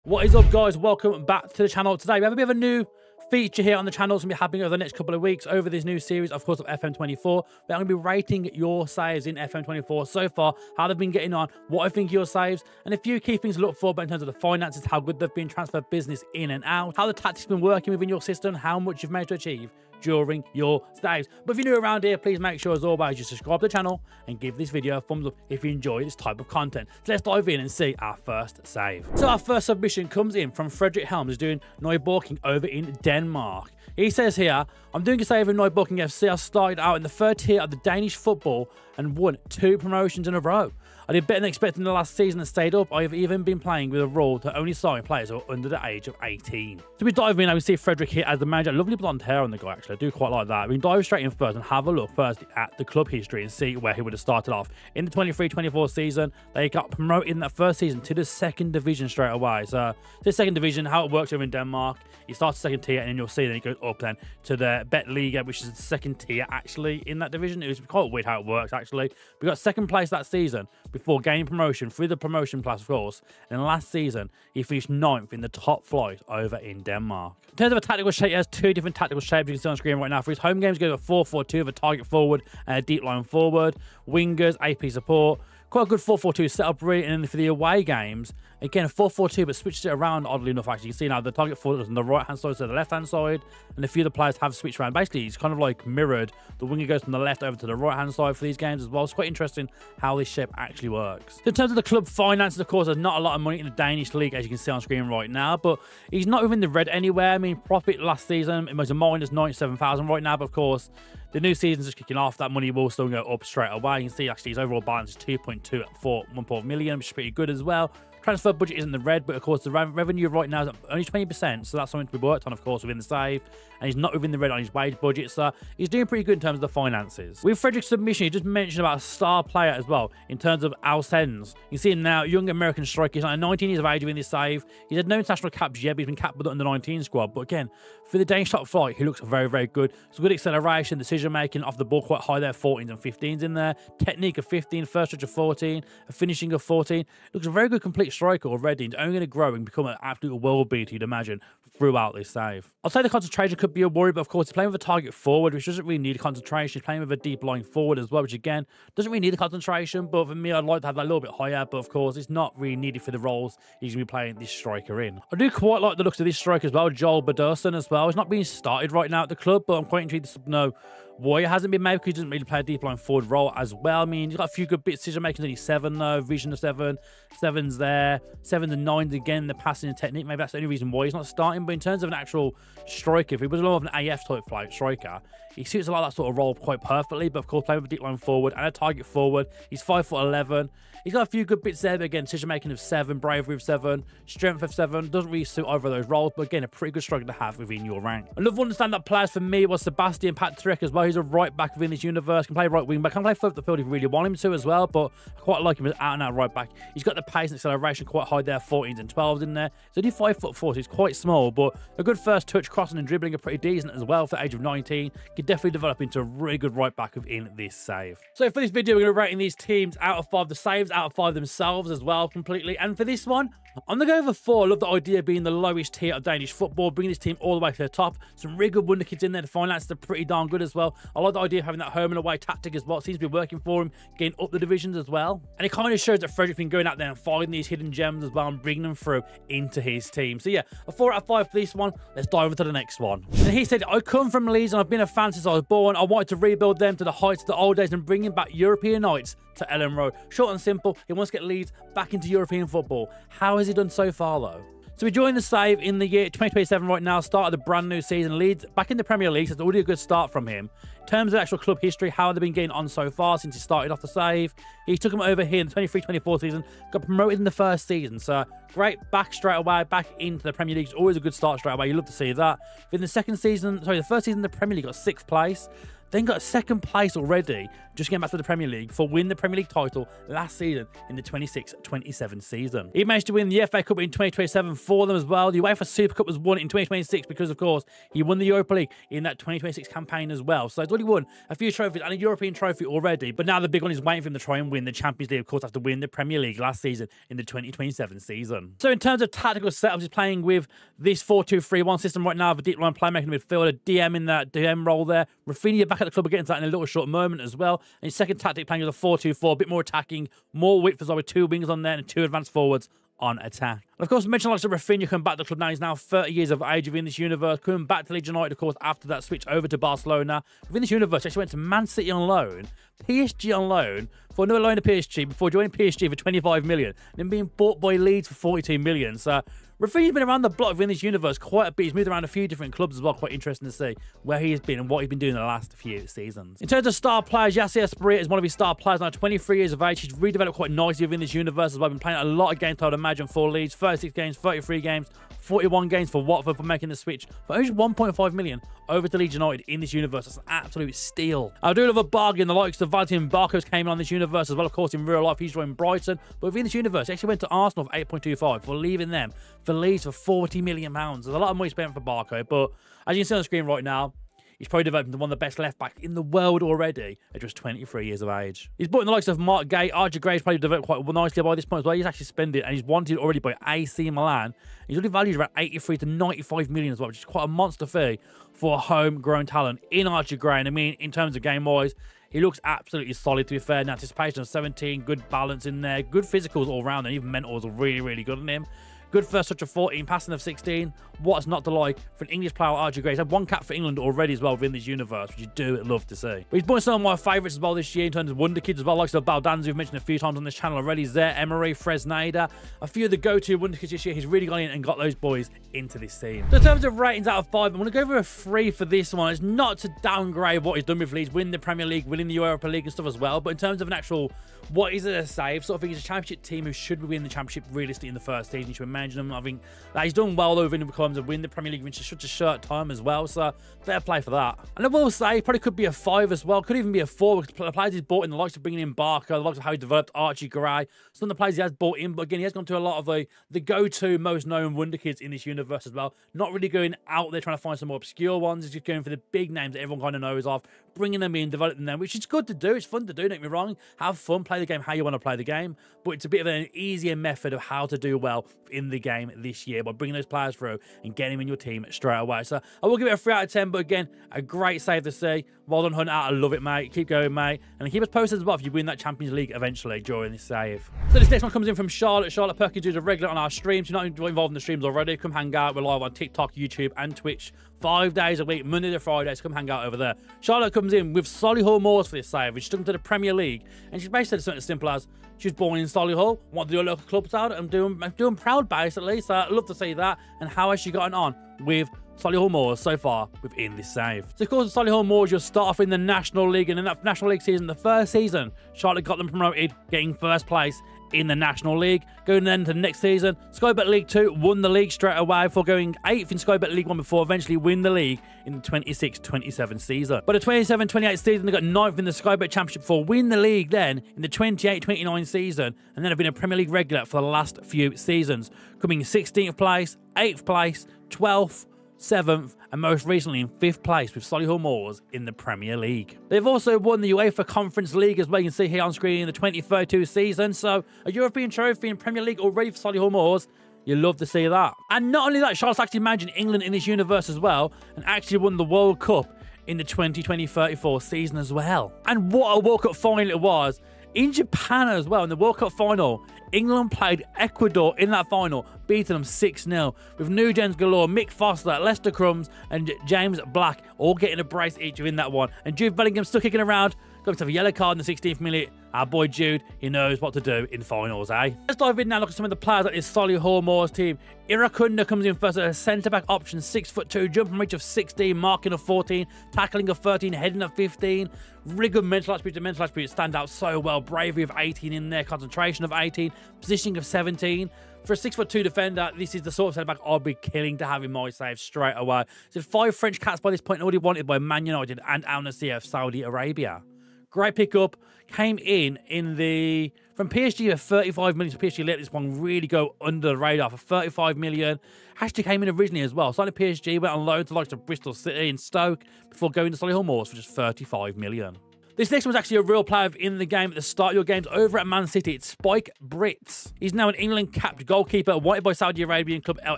What is up, guys? Welcome back to the channel. Today we have a bit of a new feature here on the channel. It's going to be happening over the next couple of weeks over this new series, of course, of FM24. We're going to be rating your saves in FM24 so far, how they've been getting on, what I think of your saves, and a few key things to look for, but in terms of the finances, how good they've been, transfer business in and out, how the tactics have been working within your system, how much you've managed to achieve during your saves. But if you're new around here, please make sure, as always, you subscribe to the channel and give this video a thumbs up if you enjoy this type of content. So let's dive in and see our first save. So our first submission comes in from Frederick Helms, doing Neuborking over in Denmark. He says here, I'm doing a save in Neuborking FC. I started out in the third tier of the Danish football and won 2 promotions in a row. I did better than expected in the last season and stayed up. I have even been playing with a rule to only sign players who are under the age of 18. So we dive in, I can see Frederick here as the manager. Lovely blonde hair on the guy, actually. I do quite like that. We can dive straight in first and have a look first at the club history and see where he would have started off. In the 23-24 season, they got promoted in that first season to the second division straight away. So this second division, how it works over in Denmark, he starts second tier and then you'll see then he goes up then to the Bet Liga, which is the second tier actually in that division. It was quite weird how it works actually. We got second place that season before gaining promotion through the promotion plus, of course. And last season, he finished 9th in the top flight over in Denmark. In terms of a tactical shape, he has 2 different tactical shapes you can see on screen right now. For his home games, he goes a 4-4-2 with a target forward and a deep line forward. Wingers, AP support. Quite a good 4-4-2 setup, really. And then for the away games, again, a 4-4-2, but switches it around, oddly enough, actually. You can see now the target forward is on the right-hand side to the left-hand side, and a few of the players have switched around. Basically, it's kind of like mirrored. The winger goes from the left over to the right-hand side for these games as well. It's quite interesting how this shape actually works. So in terms of the club finances, of course, there's not a lot of money in the Danish league, as you can see on screen right now, but he's not within the red anywhere. I mean, profit last season, it was a minus 97,000 right now, but of course, the new season's just kicking off. That money will still go up straight away. You can see actually his overall balance is 2.2 for 1.4 million, which is pretty good as well. Transfer budget isn't the red, but of course the revenue right now is only 20%, so that's something to be worked on, of course, within the save. And he's not within the red on his wage budget, so he's doing pretty good in terms of the finances. With Frederick's submission, he just mentioned about a star player as well in terms of Alsens. You see him now, young American striker. He's 19 years of age within this save. He's had no international caps yet, but he's been capped with the under-19 squad. But again, for the Danish top flight, he looks very, very good. It's good acceleration, decision making off the ball quite high there, 14s and 15s in there. Technique of 15, first touch of 14, a finishing of 14. Looks a very good complete striker already. He's only going to grow and become an absolute world beater, you'd imagine, throughout this save. I'll say the concentration could be a worry, but of course he's playing with a target forward, which doesn't really need concentration. He's playing with a deep line forward as well, which again doesn't really need the concentration, but for me I'd like to have that a little bit higher, but of course it's not really needed for the roles he's going to be playing this striker in. I do quite like the looks of this striker as well, Joel Bederson as well. He's not being started right now at the club, but I'm quite intrigued to know why it hasn't been made, because he doesn't really play a deep line forward role as well. I mean, he's got a few good bits, decision making, only 7 though, vision of 7, 7's there, 7s and 9s again, the passing and technique, maybe that's the only reason why he's not starting. But in terms of an actual striker, if he was more of an AF type striker, he suits a lot of that sort of role quite perfectly. But of course, playing with a deep line forward and a target forward, he's 5'11". He's got a few good bits there, but again, decision making of 7, bravery of 7, strength of 7, doesn't really suit either of those roles, but again, a pretty good striker to have within your rank. Another one of the stand-up players for me was Sebastian Patrick as well. He's a right back within this universe, can play right wing back, can play further up the field if you really want him to as well, but I quite like him as out and out right back. He's got the pace and acceleration quite high there, 14s and 12s in there. He's only 5'4", so he's quite small, but a good first touch, crossing and dribbling are pretty decent as well for the age of 19. Could definitely develop into a really good right back within this save. So for this video, we're going to be rating these teams out of 5, the saves out of 5 themselves as well completely. And for this one, I'm going to go over 4. I love the idea of being the lowest tier of Danish football, bringing this team all the way to the top. Some really good wonder kids in there. The finances are pretty darn good as well. I like the idea of having that home and away tactic as well. It seems to be working for him, getting up the divisions as well. And it kind of shows that Frederick's been going out there and finding these hidden gems as well and bringing them through into his team. So yeah, a 4 out of 5 for this one. Let's dive into the next one. And he said, I come from Leeds and I've been a fan since I was born. I wanted to rebuild them to the heights of the old days and bringing back European nights to Ellen Road. Short and simple, he wants to get Leeds back into European football. How has he done so far though? So we joined the save in the year 2027 right now, started the brand new season. Leeds back in the Premier League, so it's already a good start from him. In terms of actual club history, how they've been getting on so far since he started off the save. He took him over here in the 23-24 season, got promoted in the first season. So great, back straight away, back into the Premier League. It's always a good start straight away. You love to see that. In the second season, sorry, the first season in the Premier League got 6th place. then got second place already, just getting back to the Premier League, for winning the Premier League title last season in the 26-27 season. He managed to win the FA Cup in 2027 for them as well. The UEFA Super Cup was won in 2026 because, of course, he won the Europa League in that 2026 campaign as well. So he's already won a few trophies and a European trophy already, but now the big one is waiting for him to try and win the Champions League, of course, after winning the Premier League last season in the 2027 season. So in terms of tactical setups, he's playing with this 4-2-3-1 system right now, with a deep line playmaker in the midfield, a DM in that DM role there. Rafinha back at the club, we'll get into that in a little short moment as well. And his second tactic playing with a 4-2-4, a bit more attacking, more width as well, with 2 wings on there and 2 advanced forwards on attack. And of course, we mentioned like Rafinha coming back to the club now. He's now 30 years of age within this universe, coming back to Leeds United, of course, after that switch over to Barcelona. Within this universe, he actually went to Man City on loan, PSG on loan, for another loan to PSG before joining PSG for 25 million, then being bought by Leeds for 42 million. So Rafinha's been around the block within this universe quite a bit. He's moved around a few different clubs as well. Quite interesting to see where he has been and what he's been doing in the last few seasons. In terms of star players, Yassir Esprit is one of his star players now, 23 years of age. He's redeveloped quite nicely within this universe as well. Been playing a lot of games, I would imagine, for Leeds. 36 games, 33 games, 41 games for Watford for making the switch for only 1.5 million over to Leeds United in this universe. That's an absolute steal. I do love a bargain. The likes of Valentin Barcos came on this universe as well. Of course, in real life, he's joined Brighton. But within this universe, he actually went to Arsenal for 8.25 for leaving them for Leeds for £40 million. There's a lot of money spent for Barco, but as you can see on the screen right now, he's probably developed into one of the best left-backs in the world already at just 23 years of age. He's brought in the likes of Mark Gay. Archie Gray's probably developed quite nicely by this point as well. He's actually spent it, and he's wanted already by AC Milan. He's already valued around 83 to 95 million as well, which is quite a monster fee for a homegrown talent in Archie Gray. And I mean, in terms of game-wise, he looks absolutely solid, to be fair. An anticipation of 17, good balance in there, good physicals all round, and even mentals are really, really good on him. Good first touch of 14, passing of 16. What's not to like for an English player, Archie Gray? He's had 1 cap for England already as well within this universe, which you do love to see. But he's brought some of my favourites as well this year in terms of wonder kids as well, like Baldanzi, we've mentioned a few times on this channel already. Zé Emery, Fresneda, a few of the go-to wonder kids this year. He's really gone in and got those boys into this team. So in terms of ratings out of 5, I'm going to go for a 3 for this one. It's not to downgrade what he's done with Leeds, winning the Premier League, winning the Europa League and stuff as well. But in terms of an actual, what is it a save? Sort of think he's a championship team who should win the championship realistically in the first season. You should imagine them. I think that he's done well over in the terms of win the Premier League in such a short time as well. So fair play for that. And I will say, probably could be a 5 as well. Could even be a 4. The players he's bought in, the likes of bringing in Barker, the likes of how he developed Archie Gray. Some of the players he has bought in, but again, he has gone to a lot of the go-to, most known wonder kids in this universe as well. Not really going out there trying to find some more obscure ones. He's just going for the big names that everyone kind of knows of, bringing them in, developing them, which is good to do. It's fun to do, don't get me wrong. Have fun, play the game how you want to play the game, but it's a bit of an easier method of how to do well in the game this year by bringing those players through and getting them in your team straight away. So I will give it a 3 out of 10, but again, a great save to see. Well done, Hunter. I love it, mate. Keep going, mate. And keep us posted as well if you win that Champions League eventually during this save. So this next one comes in from Charlotte. Charlotte Perkins, who's a regular on our streams. If you're not involved in the streams already, come hang out. We're live on TikTok, YouTube, and Twitch 5 days a week, Monday to Friday. So come hang out over there. Charlotte comes in with Solihull Moors for this save, which took him to the Premier League. And she's basically said something as simple as, she was born in Solihull, wanted to do a local club out. I'm doing proud, basically. So I'd love to see that. And how has she gotten on with Solihull Moors so far within this save? So of course, Solihull Moors, you'll start off in the National League, and in that National League season, the first season, Charlotte got them promoted, getting first place in the National League. Going then to the next season, Sky Bet League 2 won the league straight away before going 8th in Sky Bet League 1 before eventually win the league in the 26-27 season. But the 27-28 season, they got 9th in the Sky Bet Championship before win the league then in the 28-29 season, and then have been a Premier League regular for the last few seasons, coming 16th place, 8th place, 12th, 7th, and most recently in 5th place with Solihull Moors in the Premier League. They've also won the UEFA Conference League as well. You can see here on screen in the 2032 season. So a European trophy in Premier League already for Solihull Moors. You love to see that. And not only that, Charlotte's actually managing England in this universe as well, and actually won the World Cup in the 2020-34 season as well. And what a World Cup final it was. In Japan as well, in the World Cup final, England played Ecuador in that final, beating them 6-0, with new gens galore, Mick Foster, Lester Crumbs, and James Black all getting a brace each within that one. And Jude Bellingham still kicking around, got himself a yellow card in the 16th minute. Our boy Jude, he knows what to do in finals, eh? Let's dive in now, look at some of the players at this Solihull Moors team. Irakunda comes in first as a centre-back option, 6'2", jumping reach of 16, marking of 14, tackling of 13, heading of 15. Really good mental attributes. The mental attributes stand out so well. Bravery of 18 in there, concentration of 18, positioning of 17. For a 6'2" defender, this is the sort of centre back I'll be killing to have in my save straight away. So 5 French caps by this point, already wanted by Man United and Al Nassr of Saudi Arabia. Great pickup. Came in the from PSG at 35 million. So PSG let this one really go under the radar for 35 million. Actually came in originally as well. Started PSG, went on loan to the likes of Bristol City and Stoke before going to Solihull Moors for just 35 million. This next one's actually a real player in the game at the start of your games over at Man City. It's Spike Brits. He's now an England-capped goalkeeper wanted by Saudi Arabian club Al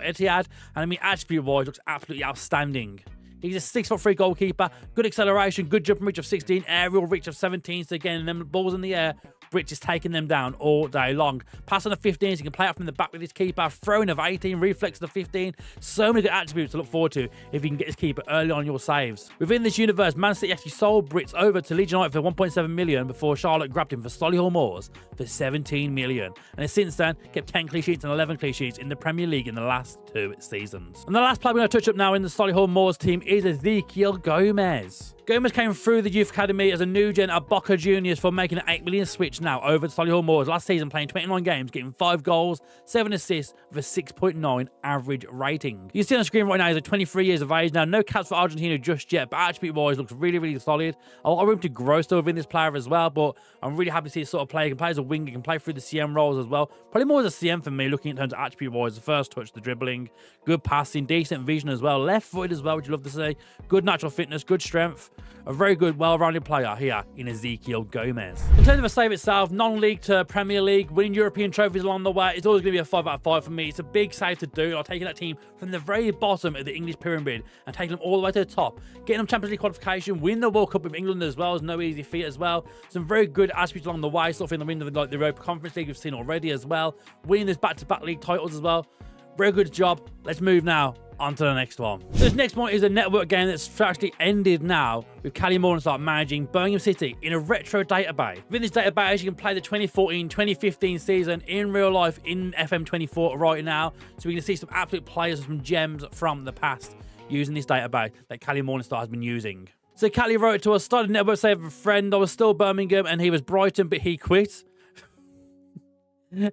Ittihad. And I mean, attribute-wise, looks absolutely outstanding. He's a 6'3" goalkeeper, good acceleration, good jumping reach of 16, aerial reach of 17. So again, them balls in the air, Brits is taking them down all day long. Pass on the 15, so he can play out from the back with his keeper. Throwing of 18, reflex of 15. So many good attributes to look forward to if you can get his keeper early on your saves. Within this universe, Man City actually sold Brits over to Leeds United for 1.7 million before Charlotte grabbed him for Solihull Moors for 17 million. And since then, kept 10 clean sheets and 11 clean sheets in the Premier League in the last 2 seasons. And the last player we're going to touch up now in the Solihull Moors team is Ezequiel Gomez. Gomez came through the youth academy as a new gen at Boca Juniors for making an 8 million switch now over to Solihull Moors last season, playing 29 games, getting 5 goals, 7 assists with a 6.9 average rating. You see on the screen right now he's 23 years of age now. No caps for Argentina just yet, but attribute-wise looks really, really solid. A lot of room to grow still within this player as well, but I'm really happy to see this sort of player. He can play as a winger, he can play through the CM roles as well. Probably more as a CM for me, looking in terms of attribute-wise. The first touch, the dribbling, good passing, decent vision as well. Left-footed as well, which you love to see. Good natural fitness, good strength. A very good, well-rounded player here in Ezequiel Gomez. In terms of a save itself, non-league to Premier League, winning European trophies along the way, it's always going to be a 5 out of 5 for me. It's a big save to do. I'm taking that team from the very bottom of the English pyramid and taking them all the way to the top. Getting them Champions League qualification, win the World Cup with England as well is no easy feat as well. Some very good attributes along the way, sort of in the win of like the Europa Conference League we've seen already as well. Winning those back-to-back league titles as well. Very good job. Let's move now on to the next one. So this next one is a network game that's actually ended now with Cali Morningstar managing Birmingham City in a retro database. Within this database, you can play the 2014-2015 season in real life in FM24 right now. So we can see some absolute players and some gems from the past using this database that Cali Morningstar has been using. So Cali wrote to us, started a network save with a friend. I was still Birmingham and he was Brighton, but he quit.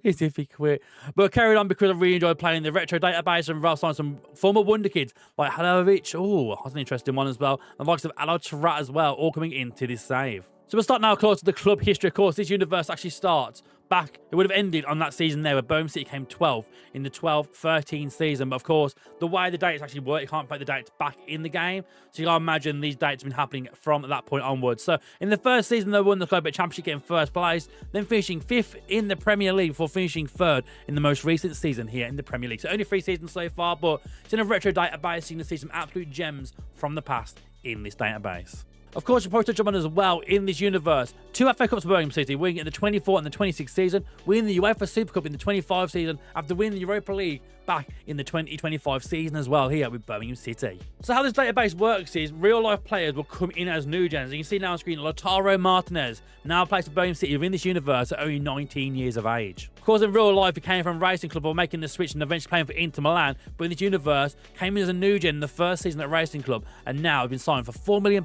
As if he quit. But carried on because I really enjoyed playing the retro database and Ralph signed some former wonder kids like Halovic. Oh, that's an interesting one as well. And the likes of Alo Tarat as well, all coming into this save. So we'll start now, of course, to the club history. Of course, this universe actually starts back. It would have ended on that season there where Birmingham City came 12th in the 12-13 season. But of course, the way the dates actually work, you can't play the dates back in the game. So you can't imagine these dates have been happening from that point onwards. So in the first season, they won the club at Championship, getting first place, then finishing 5th in the Premier League before finishing 3rd in the most recent season here in the Premier League. So only 3 seasons so far, but it's in a retro database. So you can see some absolute gems from the past in this database. Of course, you'll probably touch on as well in this universe. 2 FA Cups for Birmingham City, winning in the 24 and the 26 season, winning the UEFA Super Cup in the 25 season, after winning the Europa League back in the 2025 season as well here with Birmingham City. So how this database works is real life players will come in as new gens. You can see now on screen Lautaro Martinez now plays for Birmingham City within this universe at only 19 years of age. Of course, in real life, he came from Racing Club or making the switch and eventually playing for Inter Milan, but in this universe, came in as a new gen in the first season at Racing Club and now has been signed for £4 million,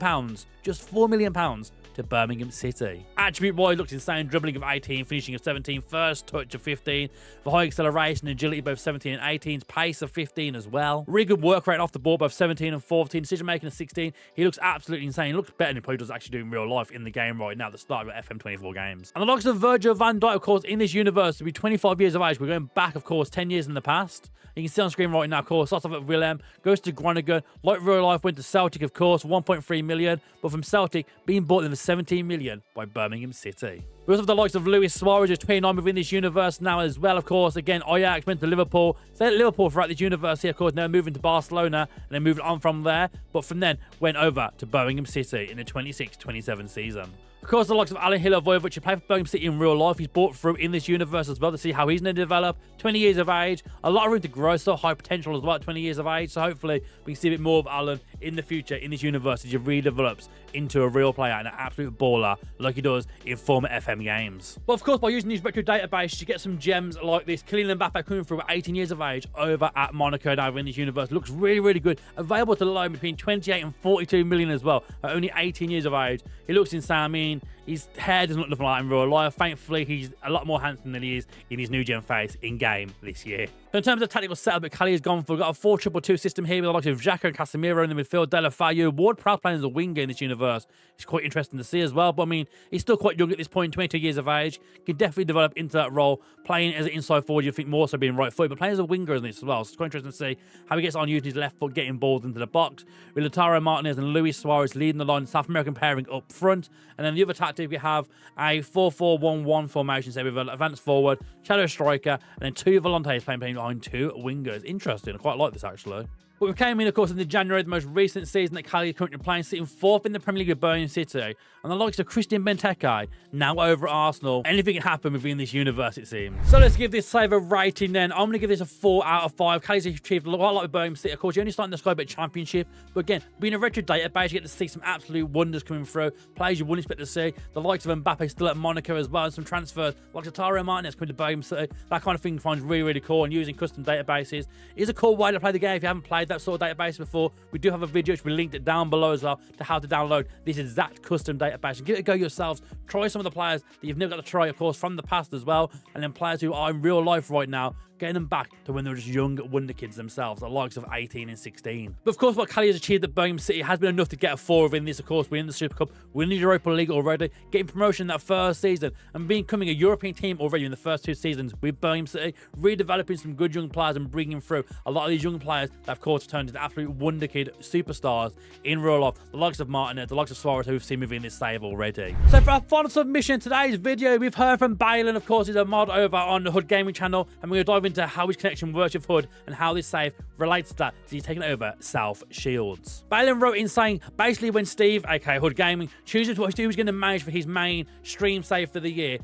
just £4 million to Birmingham City. Attribute-wise, looks insane. Dribbling of 18, finishing of 17, first touch of 15, for high acceleration and agility, both 17 and 18, pace of 15 as well. Really good work rate off the ball, both 17 and 14, decision-making of 16. He looks absolutely insane. He looks better than he probably does actually do in real life in the game right now at the start of FM24 games. And the likes of Virgil van Dijk, of course, in this universe, to be 25 years of age. We're going back, of course, 10 years in the past. You can see on screen right now, of course, starts off at Willem, goes to Groningen, like real life, went to Celtic, of course, 1.3 million, but from Celtic, being bought them for 17 million by Birmingham City. We also have the likes of Luis Suarez, who's 29 within this universe now as well, of course. Again, Ajax went to Liverpool. Stayed at Liverpool throughout this universe here, of course, now moving to Barcelona, and then moving on from there. But from then, went over to Birmingham City in the 26-27 season. Of course, the likes of Alan Hiller-Voivod, who played for Birmingham City in real life. He's brought through in this universe as well to see how he's going to develop. 20 years of age, a lot of room to grow, still high potential as well at 20 years of age. So hopefully we can see a bit more of Alan in the future in this universe as he redevelops into a real player and an absolute baller like he does in former FM games. But of course, by using these retro databases, you get some gems like this. Kylian Mbappe coming through at 18 years of age over at Monaco now in this universe. Looks really, really good. Available to loan between 28 and 42 million as well at only 18 years of age. He looks insane. I mean, his hair doesn't look nothing like in real life. Thankfully, he's a lot more handsome than he is in his new gen face in-game this year. So in terms of tactical setup, Cali has gone for, we've got a 4-2-2 system here with the likes of Xhaka and Casemiro in the midfield, Deulofeu, Ward-Prowse playing as a winger in this universe. It's quite interesting to see as well, but I mean, he's still quite young at this point, 22 years of age. Can definitely develop into that role, playing as an inside forward, you think more so being right foot, but playing as a winger in this as well. So it's quite interesting to see how he gets on using his left foot, getting balls into the box, with Lautaro Martinez and Luis Suarez leading the line, South American pairing up front. And then the other tactic, we have a 4-4-1-1 formation, so with an advanced forward, shadow striker, and then 2 volantes playing behind 2 wingers. Interesting. I quite like this, actually. But we came in, of course, in the January, the most recent season that Cali is currently playing, sitting 4th in the Premier League with Birmingham City. And the likes of Christian Benteke, now over at Arsenal. Anything can happen within this universe, it seems. So let's give this save a rating then. I'm going to give this a 4 out of 5. Cali's achieved a lot with Birmingham City. Of course, you're only starting the Sky Bet Championship. But again, being a retro database, you get to see some absolute wonders coming through. Players you wouldn't expect to see. The likes of Mbappe still at Monaco as well. And some transfers, like Lautaro Martinez coming to Birmingham City. That kind of thing finds really, really cool. And using custom databases is a cool way to play the game if you haven't played that sort of database before. We do have a video which we linked it down below as well to how to download this exact custom database and give it a go yourselves. Try some of the players that you've never got to try, of course, from the past as well, and then players who are in real life right now, getting them back to when they were just young wonder kids themselves, the likes of 18 and 16. But of course, what Cali has achieved at Birmingham City has been enough to get a 4 within this. Of course, we're in the Super Cup, we're in the Europa League already, getting promotion in that first season, and becoming a European team already in the first 2 seasons with Birmingham City, redeveloping some good young players and bringing through a lot of these young players that, of course, turned into absolute wonder kid superstars in real life. The likes of Martinez, the likes of Suarez, who we've seen within this save already. So for our final submission, today's video, we've heard from Balin, of course, he's a mod over on the Hood Gaming channel, and we're going to dive into how his connection works with Hood and how this save relates to that as he's taking over South Shields. Balin wrote in saying, basically when Steve, aka Hood Gaming, chooses what he was going to manage for his main stream save for the year,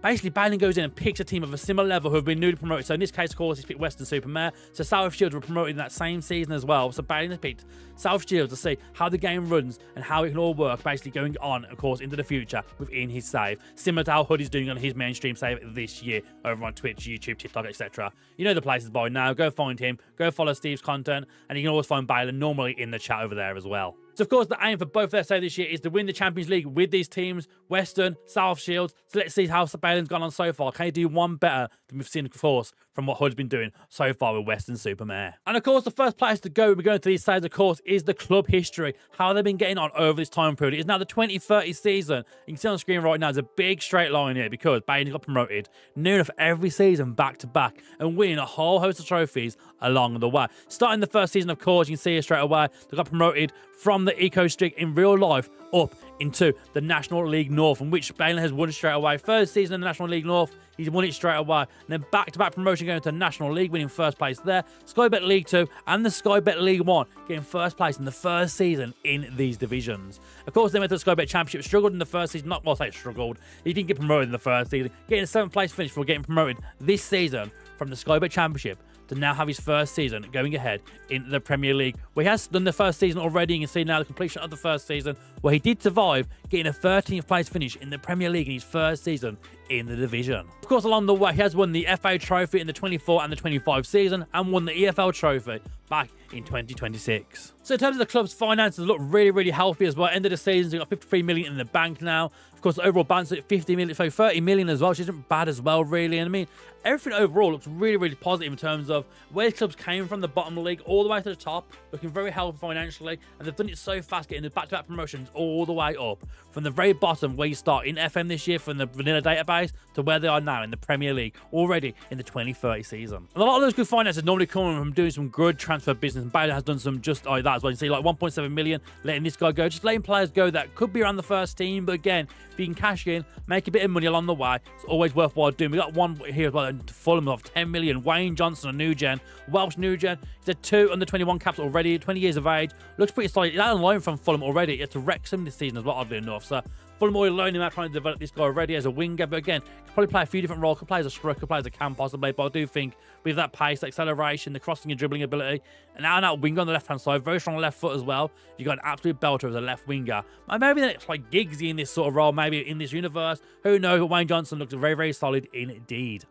basically, Balin goes in and picks a team of a similar level who have been newly promoted. So in this case, of course, he's picked Western-super-Mare. So South Shields were promoted in that same season as well. So Balin has picked South Shields to see how the game runs and how it can all work, basically going on, of course, into the future within his save. Similar to how Hood is doing on his mainstream save this year over on Twitch, YouTube, TikTok, etc. You know the places by now. Go find him. Go follow Steve's content. And you can always find Balin normally in the chat over there as well. So, of course, the aim for both their save this year is to win the Champions League with these teams, Western, South Shields. So let's see how Balin's gone on so far. Can he do one better than we've seen, of course, from what Hood's been doing so far with Western-super-Mare? And, of course, the first place to go when we're going to these saves, of course, is the club history. How they've been getting on over this time period. It's now the 2030 season. You can see on the screen right now, there's a big straight line here because Balin got promoted near enough every season back-to-back and winning a whole host of trophies along the way. Starting the first season, of course, you can see here straight away, they got promoted from the Eco Streak in real life up into the National League North, in which Balin has won straight away. First season in the National League North, he's won it straight away. And then back-to-back promotion going to the National League, winning first place there. Sky Bet League 2 and the Sky Bet League 1, getting first place in the first season in these divisions. Of course, they went to the Sky Bet Championship, struggled in the first season. Not, well, I say struggled. He didn't get promoted in the first season. Getting a 7th place finish for getting promoted this season from the Sky Bet Championship to now have his first season going ahead in the Premier League, where he has done the first season already. You can see now the completion of the first season, where he did survive, getting a 13th place finish in the Premier League in his first season in the division. Of course, along the way, he has won the FA Trophy in the 24 and the 25 season and won the EFL Trophy back in 2026. So in terms of the club's finances, look really, really healthy as well. End of the season, they've got 53 million in the bank now. Of course, the overall balance at 50 million, so 30 million as well, which isn't bad as well, really. And I mean, everything overall looks really, really positive in terms of where the clubs came from the bottom of the league all the way to the top, looking very healthy financially, and they've done it so fast, getting the back-to-back promotions all the way up from the very bottom where you start in FM this year from the vanilla database to where they are now in the Premier League, already in the 2030 season. And a lot of those good finances normally come from doing some good transfer business, and Balin has done some just like that as well. You see, like 1.7 million, letting this guy go, just letting players go that could be around the first team, but again, if you can cash in, make a bit of money along the way, it's always worthwhile doing. We got one here as well, Fulham of 10 million, Wayne Johnson, a new gen, Welsh new gen. He's had 2 under 21 caps already, 20 years of age, looks pretty solid. He's out on loan from Fulham already. He had to Wrexham this season as well, oddly enough. So Fulham already learning out, trying to develop this guy already as a winger, but again, could probably play a few different roles. Could play as a striker, could play as a cam possibly, but I do think with that pace, acceleration, the crossing and dribbling ability, and now that winger on the left-hand side, very strong left foot as well. You got an absolute belter as a left winger. Maybe it's like Giggsy in this sort of role, maybe in this universe. Who knows? But Wayne Johnson looks very, very solid indeed.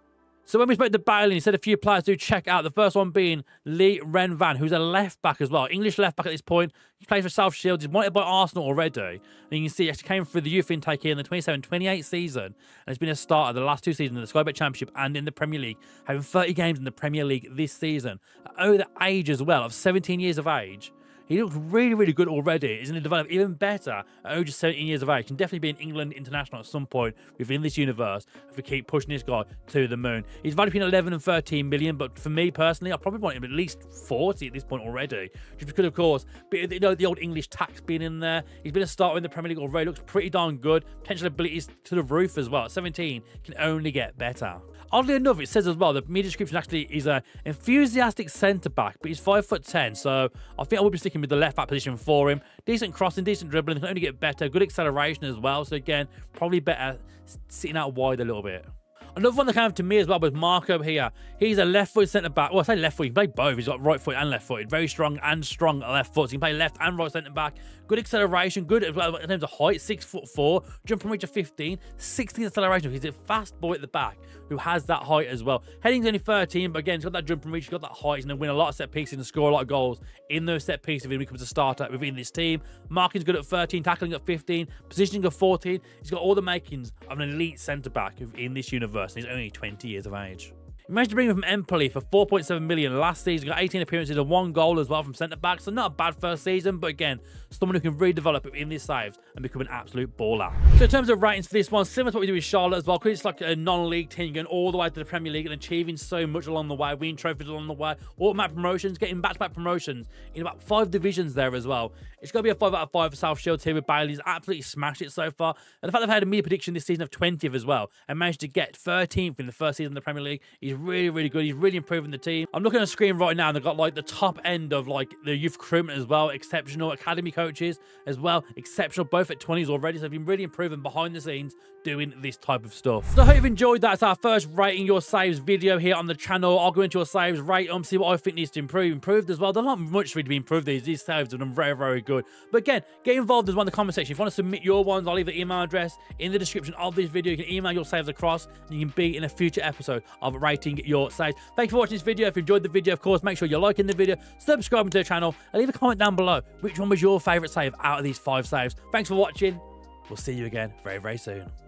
So when we spoke to Bailey, he said a few players do check out. The first one being Lee Renvan, who's a left back as well. English left back at this point. He plays for South Shields. He's wanted by Arsenal already. And you can see he actually came through the youth intake here in the 27-28 season. And it's been a starter the last 2 seasons in the Sky Bet Championship and in the Premier League, having 30 games in the Premier League this season. Over the age as well, of 17 years of age. He looks really, really good already. He's going to develop even better at age 17 years of age. Can definitely be an England international at some point within this universe if we keep pushing this guy to the moon. He's valued between 11 and 13 million, but for me personally, I probably want him at least 40 at this point already. Just because, of course, you know, the old English tax being in there. He's been a starter in the Premier League already. Looks pretty darn good. Potential abilities to the roof as well. At 17, can only get better. Oddly enough, it says as well, the media description actually is an enthusiastic centre-back, but he's 5'10", so I think I will be sticking with the left-back position for him. Decent crossing, decent dribbling, can only get better. Good acceleration as well, so again, probably better sitting out wide a little bit. Another one that came to me as well was Marco here. He's a left-footed centre-back. Well, I say left-foot, he can play both. He's got right foot and left-footed. Very strong left foot. So he can play left and right centre-back. Good acceleration. Good as well in terms of height. 6'4". Jumping reach of 15. 16 acceleration. He's a fast boy at the back who has that height as well. Heading's only 13, but again, he's got that jumping reach. He's got that height. He's going to win a lot of set pieces and score a lot of goals in those set pieces if he becomes a starter within this team. Marking's good at 13. Tackling at 15. Positioning at 14. He's got all the makings of an elite centre-back in this universe. He's only 20 years of age. He managed to bring him from Empoli for 4.7 million last season. Got 18 appearances and 1 goal as well from centre-back. So not a bad first season, but again, someone who can really develop in these saves and become an absolute baller. So in terms of ratings for this one, similar to what we do with Charlotte as well, because it's like a non-league team going all the way to the Premier League and achieving so much along the way, winning trophies along the way, automatic promotions, getting back-to-back promotions in about 5 divisions there as well. It's going to be a 5 out of 5 for South Shields here with Bailey. He's absolutely smashed it so far. And the fact they've had a media prediction this season of 20th as well and managed to get 13th in the first season of the Premier League is really, really good. He's really improving the team. I'm looking at the screen right now and they've got like the top end of like the youth recruitment as well. Exceptional academy coaches as well. Exceptional both at 20s already. So they've been really improving behind the scenes doing this type of stuff. So I hope you've enjoyed that. It's our first rating your saves video here on the channel. I'll go into your saves, rate them, see what I think needs to improve. Improved as well. There's not much for it to be improved. These saves have done very, very good. But again, get involved as well in the comment section. If you want to submit your ones, I'll leave the email address in the description of this video. You can email your saves across and you can be in a future episode of rating your saves. Thank you for watching this video. If you enjoyed the video, of course, make sure you're liking the video, subscribing to the channel, and leave a comment down below. Which one was your favourite save out of these 5 saves? Thanks for watching. We'll see you again very, very soon.